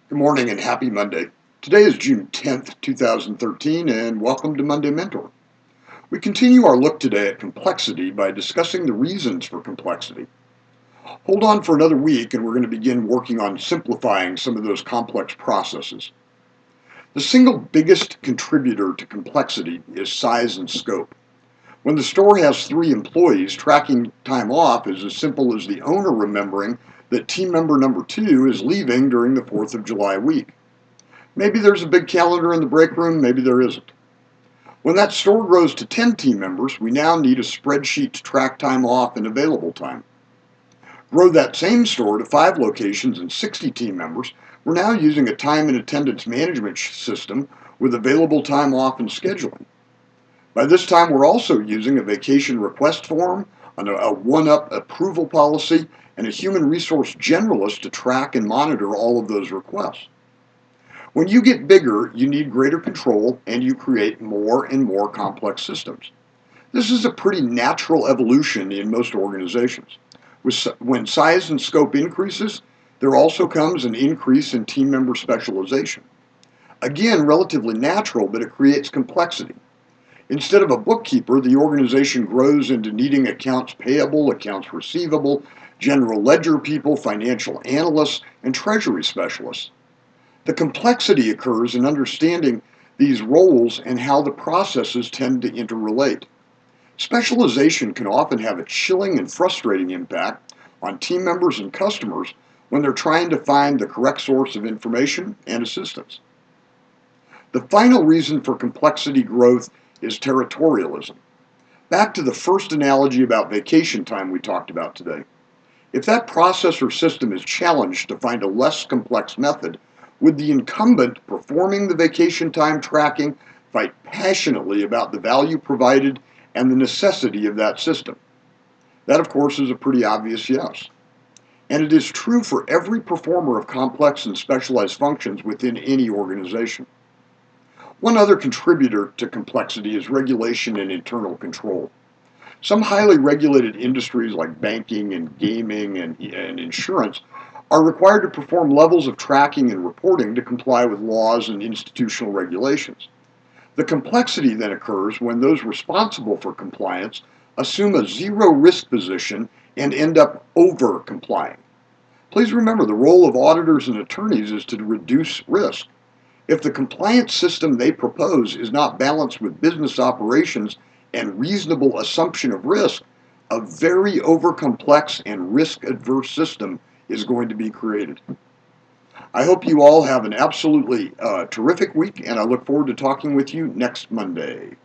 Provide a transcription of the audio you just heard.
Good morning and happy Monday. Today is June 10th, 2013, and welcome to Monday Mentor. We continue our look today at complexity by discussing the reasons for complexity. Hold on for another week and we're going to begin working on simplifying some of those complex processes. The single biggest contributor to complexity is size and scope. When the store has 3 employees, tracking time off is as simple as the owner remembering that team member number 2 is leaving during the 4th of July week. Maybe there's a big calendar in the break room, maybe there isn't. When that store grows to 10 team members, we now need a spreadsheet to track time off and available time. Grow that same store to 5 locations and 60 team members, we're now using a time and attendance management system with available time off and scheduling. By this time, we're also using a vacation request form, a one-up approval policy, and a human resource generalist to track and monitor all of those requests. When you get bigger, you need greater control and you create more and more complex systems. This is a pretty natural evolution in most organizations. When size and scope increases, there also comes an increase in team member specialization. Again, relatively natural, but it creates complexity. Instead of a bookkeeper, the organization grows into needing accounts payable, accounts receivable, general ledger people, financial analysts, and treasury specialists. The complexity occurs in understanding these roles and how the processes tend to interrelate. Specialization can often have a chilling and frustrating impact on team members and customers when they're trying to find the correct source of information and assistance. The final reason for complexity growth is territorialism. Back to the first analogy about vacation time we talked about today. If that process or system is challenged to find a less complex method, would the incumbent performing the vacation time tracking fight passionately about the value provided and the necessity of that system? That, of course, is a pretty obvious yes. And it is true for every performer of complex and specialized functions within any organization. One other contributor to complexity is regulation and internal control. Some highly regulated industries like banking and gaming and insurance are required to perform levels of tracking and reporting to comply with laws and institutional regulations. The complexity then occurs when those responsible for compliance assume a zero risk position and end up over complying. Please remember the role of auditors and attorneys is to reduce risk. If the compliance system they propose is not balanced with business operations and reasonable assumption of risk, a very overcomplex and risk-adverse system is going to be created. I hope you all have an absolutely terrific week, and I look forward to talking with you next Monday.